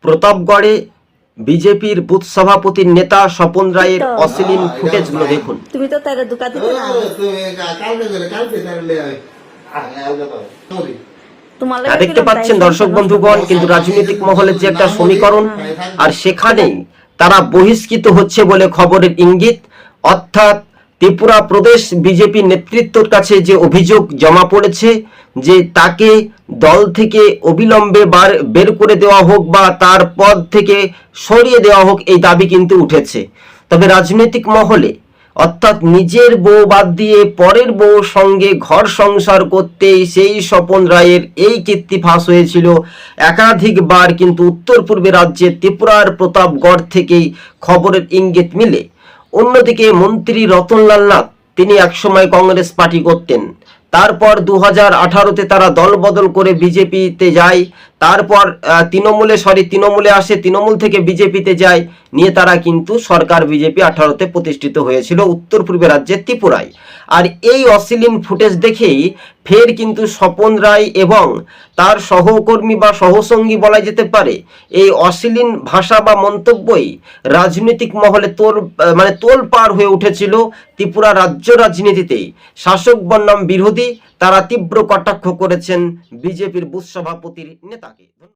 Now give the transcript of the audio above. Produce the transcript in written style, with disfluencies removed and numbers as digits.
প্রতাপগড়ে বিজেপির বুথ সভাপতির নেতা স্বপন রায়ের অশ্লীল ফুটেজগুলো দেখুন। তুমি তো তার দুকা দিতে না দেখতে পাচ্ছেন দর্শক বন্ধুগণ, কিন্তু রাজনৈতিক মহলের যে একটা সমীকরণ, আর সেখানেই তারা বহিষ্কৃত হচ্ছে বলে খবরের ইঙ্গিত। অর্থাৎ ত্রিপুরা প্রদেশ বিজেপি নেতৃত্বের কাছে যে অভিযোগ জমা পড়েছে যে তাকে দল থেকে অবিলম্বে বের করে দেওয়া হোক বা তার পদ থেকে সরিয়ে দেওয়া হোক, এই দাবি কিন্তু উঠেছে। তবে রাজনৈতিক মহলে অর্থাৎ নিজের বউ বাদ দিয়ে পরের বউর সঙ্গে ঘর সংসার করতেই সেই স্বপন রায়ের এই কীর্তি ফাঁস হয়েছিল একাধিকবার, কিন্তু উত্তর পূর্বে রাজ্যে ত্রিপুরার প্রতাপগড় থেকেই খবরের ইঙ্গিত মিলে। অন্যদিকে মন্ত্রী রতনলাল নাথ, তিনি একসময় কংগ্রেস পার্টি করতেন, তারপর 2018-তে তারা দল বদল করে বিজেপিতে যায়, তারপর তৃণমূলে আসে, তৃণমূল থেকে বিজেপিতে যায়, নিয়ে তারা কিন্তু সরকার বিজেপি 18-তে প্রতিষ্ঠিত হয়েছিল উত্তর পূর্বে রাজ্যের ত্রিপুরায়। আর এই অশ্লীল ফুটেজ দেখেই ফের কিন্তু স্বপন রায় এবং তার সহকর্মী বা সহসঙ্গী বলা যেতে পারে এই অশ্লীল ভাষা বা মন্তব্যই রাজনৈতিক মহলে তোলপাড় হয়ে উঠেছিল ত্রিপুরা রাজ্য রাজনীতিতে। শাসক বনাম বিরোধী, তারা তীব্র কটাক্ষ করেছেন বিজেপির বুথ সভাপতির নেতাকে।